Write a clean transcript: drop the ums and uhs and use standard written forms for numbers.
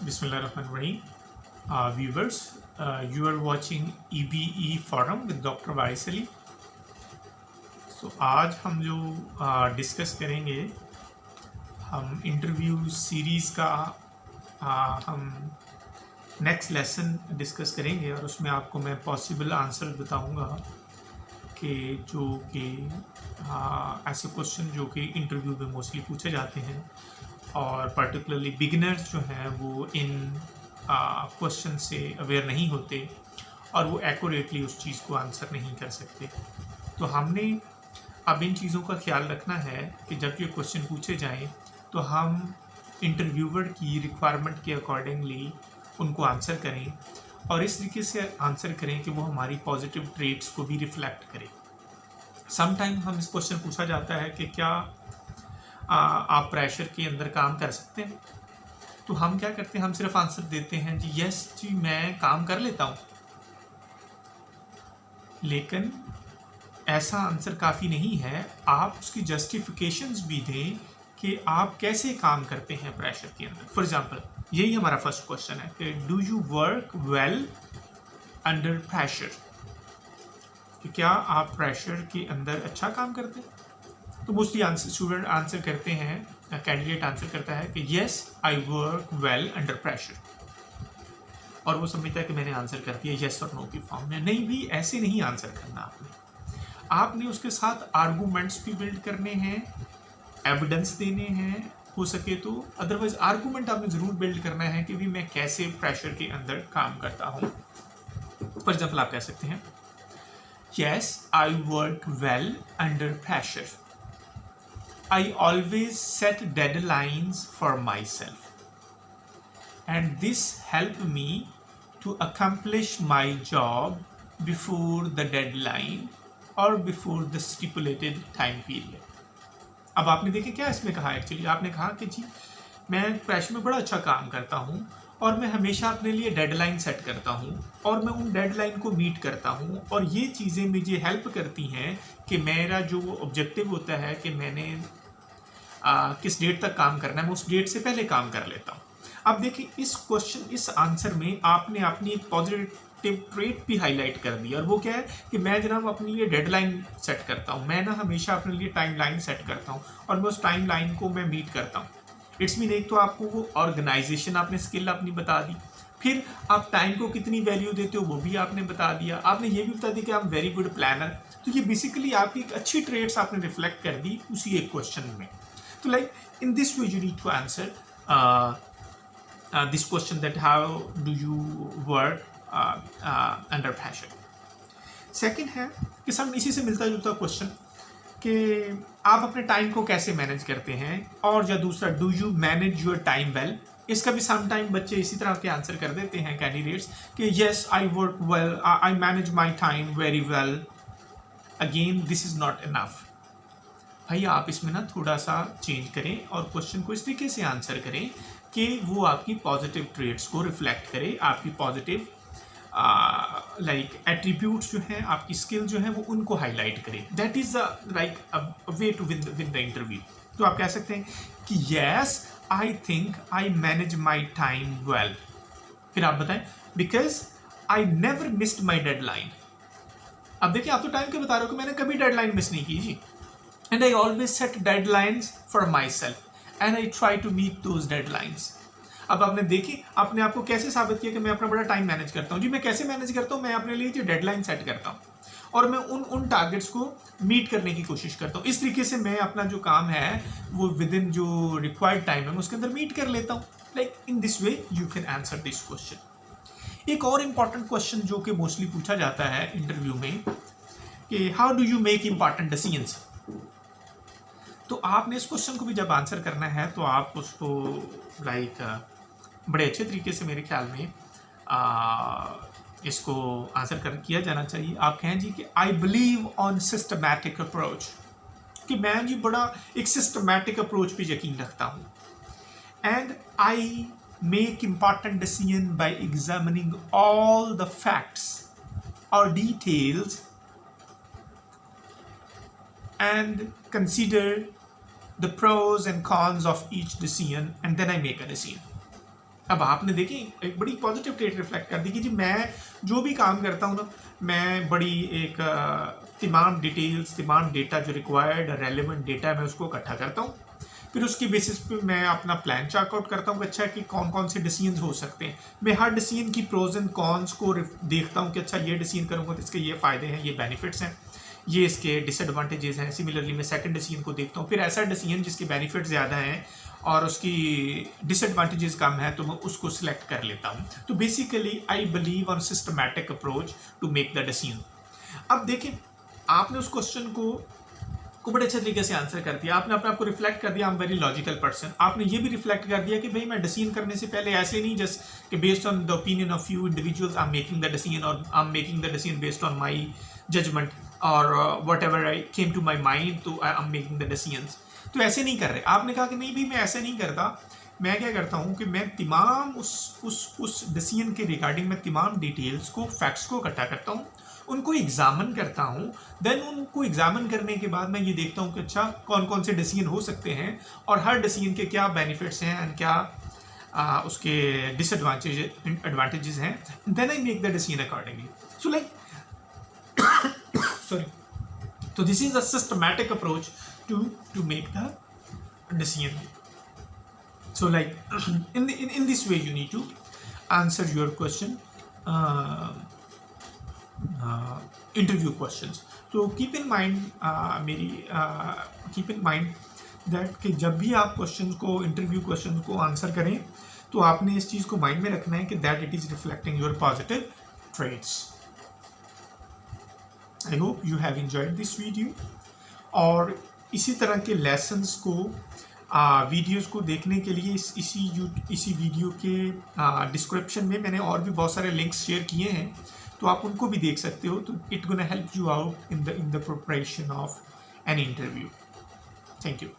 Bismillahirrahmanirrahim. Viewers, you are watching EBE Forum with Dr. Waris Ali. So आज हम जो discuss करेंगे, हम इंटरव्यू सीरीज़ का हम नेक्स्ट लेसन डिस्कस करेंगे और उसमें आपको मैं पॉसिबल आंसर बताऊंगा कि जो कि ऐसे क्वेश्चन जो कि इंटरव्यू में मोस्टली पूछे जाते हैं और पर्टिकुलरली बिगिनर्स जो हैं वो इन क्वेश्चन से अवेयर नहीं होते और वो एक्यूरेटली उस चीज़ को आंसर नहीं कर सकते. तो हमने अब इन चीज़ों का ख्याल रखना है कि जब ये क्वेश्चन पूछे जाएं तो हम इंटरव्यूअर की रिक्वायरमेंट के अकॉर्डिंगली उनको आंसर करें और इस तरीके से आंसर करें कि वो हमारी पॉजिटिव ट्रेट्स को भी रिफ्लेक्ट करें. समटाइम हम इस क्वेश्चन पूछा जाता है कि क्या आप प्रेशर के अंदर काम कर सकते हैं. तो हम क्या करते हैं, हम सिर्फ आंसर देते हैं जी यस जी मैं काम कर लेता हूँ. लेकिन ऐसा आंसर काफ़ी नहीं है. आप उसकी जस्टिफिकेशंस भी दें कि आप कैसे काम करते हैं प्रेशर के अंदर. फॉर एग्जांपल यही हमारा फर्स्ट क्वेश्चन है कि do you work well under pressure, कि क्या आप प्रेशर के अंदर अच्छा काम करते हैं. तो मोस्टली स्टूडेंट आंसर करते हैं, कैंडिडेट आंसर करता है कि yes I work well under pressure और वो समझता है कि मैंने आंसर कर दिया येस और नो की फॉर्म में. नहीं भी, ऐसे नहीं आंसर करना. आपने उसके साथ आर्गूमेंट्स भी बिल्ड करने हैं, एविडेंस देने हैं हो सके तो. अदरवाइज आर्गूमेंट आपने ज़रूर बिल्ड करना है कि भी मैं कैसे प्रेशर के अंदर काम करता हूँ. फॉर एग्जाम्पल आप कह सकते हैं yes I work well under pressure. I always set deadlines for myself and this helped me to accomplish my job before the deadline or before the stipulated time period. अब आपने देखे क्या इसमें कहा, एक्चुअली आपने कहा कि जी मैं प्रेशर में बड़ा अच्छा काम करता हूँ और मैं हमेशा अपने लिए डेडलाइन सेट करता हूँ और मैं उन डेडलाइन को मीट करता हूँ और ये चीज़ें मुझे हेल्प करती हैं कि मेरा जो ऑब्जेक्टिव होता है कि मैंने किस डेट तक काम करना है, मैं उस डेट से पहले काम कर लेता हूँ. अब देखिए इस क्वेश्चन, इस आंसर में आपने अपनी एक पॉजिटिव ट्रेट भी हाईलाइट कर दी और वो क्या है कि मैं जनाब अपने लिए डेडलाइन सेट करता हूँ. मैं ना हमेशा अपने लिए टाइम लाइन सेट करता हूँ और मैं उस टाइम लाइन को मैं मीट करता हूँ. इट्स मीन एक तो आपको वो ऑर्गेनाइजेशन आपने स्किल अपनी बता दी, फिर आप टाइम को कितनी वैल्यू देते हो वो भी आपने बता दिया, आपने ये भी बता दिया कि आप वेरी गुड प्लानर. तो ये बेसिकली आपकी एक अच्छी ट्रेट्स आपने रिफ्लेक्ट कर दी उसी एक क्वेश्चन में. So like in this way you need to answer this question, that how do you work under pressure. Second है कि सब इसी से मिलता जुलता क्वेश्चन कि आप अपने टाइम को कैसे मैनेज करते हैं. और या दूसरा do you manage your time well. इसका भी सम टाइम बच्चे इसी तरह के आंसर कर देते हैं कैंडिडेट्स कि yes I work well, I manage my time very well. Again this is not enough. भाई आप इसमें ना थोड़ा सा चेंज करें और क्वेश्चन को इस तरीके से आंसर करें कि वो आपकी पॉजिटिव ट्रेट्स को रिफ्लेक्ट करे, आपकी पॉजिटिव लाइक एट्रीब्यूट्स जो हैं, आपकी स्किल जो है वो उनको हाईलाइट करे. That is like way to win the interview. तो आप कह सकते हैं कि yes I think I manage my time well. फिर आप बताएं because I never missed my deadline. अब देखिए आप तो टाइम के बता रहे हो कि मैंने कभी डेडलाइन मिस नहीं की जी. And I always set deadlines for myself and I try to meet those deadlines. अब आपने देखी, आपने आपको कैसे साबित किया कि मैं अपना बड़ा टाइम मैनेज करता हूँ. जी मैं कैसे मैनेज करता हूँ, मैं अपने लिए जो डेडलाइन सेट करता हूँ और मैं उन टारगेट्स को मीट करने की कोशिश करता हूँ. इस तरीके से मैं अपना जो काम है वो विद इन जो रिक्वायर्ड टाइम है उसके अंदर मीट कर लेता हूँ. Like in this way you can answer this question. एक और इम्पॉर्टेंट क्वेश्चन जो कि मोस्टली पूछा जाता है इंटरव्यू में कि how do you make important decisions. तो आपने इस क्वेश्चन को भी जब आंसर करना है तो आप उसको लाइक बड़े अच्छे तरीके से मेरे ख्याल में इसको आंसर किया जाना चाहिए. आप कहें जी कि आई बिलीव ऑन सिस्टमैटिक अप्रोच, कि मैं जी बड़ा एक सिस्टमैटिक अप्रोच पे यकीन रखता हूँ. And I make important decision by examining all the facts और details and consider the pros and cons of each decision and then I make a decision. अब आपने देखी एक बड़ी पॉजिटिव ट्रेट रिफ्लेक्ट कर दी कि जी मैं जो भी काम करता हूँ ना, मैं बड़ी एक तमाम डिटेल्स, तमाम डेटा जो रिक्वायर्ड रेलेवेंट डेटा है मैं उसको इकट्ठा करता हूँ, फिर उसकी बेसिस पे मैं अपना प्लान चार्टआउट करता हूँ कि अच्छा कि कौन कौन से डिसीजन हो सकते हैं। मैं हर डिसीजन की प्रोज एंड कॉन्स को देखता हूँ कि अच्छा ये डिसीजन करूँगा तो इसके ये फ़ायदे हैं, ये बेनिफिट्स हैं, ये इसके डिसएडवांटेजेस हैं। सिमिलरली मैं सेकंड डिसीजन को देखता हूँ, फिर ऐसा डिसीजन जिसके बेनिफिट ज़्यादा हैं और उसकी डिसएडवांटेजेस कम है तो मैं उसको सिलेक्ट कर लेता हूँ। तो basically I believe on systematic approach to make the decision. अब देखें, आपने उस क्वेश्चन को बड़े अच्छे तरीके से आंसर कर दिया, आपने अपने आप को रिफ्लेक्ट कर दिया, I am very logical person. आपने ये भी रिफ्लेक्ट कर दिया कि भाई मैं डिसीजन करने से पहले ऐसे नहीं जस्ट कि based on the opinion of few individuals I am making the decision और I am making the decision based on my judgement और whatever I came to my mind तो I am making the decisions. तो ऐसे नहीं कर रहे। आपने कहा कि नहीं भी मैं ऐसे नहीं करता, मैं क्या करता हूँ कि मैं तमाम उस डिसीजन के रिगार्डिंग मैं तमाम डिटेल्स को, फैक्ट्स को इकट्ठा करता हूँ, उनको एग्जामिन करता हूँ, देन उनको एग्जामिन करने के बाद मैं ये देखता हूँ कि अच्छा कौन कौन से डिसीजन हो सकते हैं और हर डिसीजन के क्या बेनिफिट्स हैं एंड क्या उसके एडवांटेजेस हैं, then I make the decision accordingly. So like sorry, so this is a systematic approach to make the decision. So like in this way you need to answer your question, interview questions. So keep in mind keep in mind that कि जब भी आप questions को, interview questions को answer करें तो आपने इस चीज़ को माइंड में रखना है कि that it is reflecting your positive traits. I hope you have enjoyed this video. और इसी तरह के लेसन्स को, वीडियोस को देखने के लिए इसी वीडियो के डिस्क्रिप्शन में मैंने और भी बहुत सारे लिंक्स शेयर किए हैं, तो आप उनको भी देख सकते हो। तो it gonna help you out in the preparation of an interview. Thank you.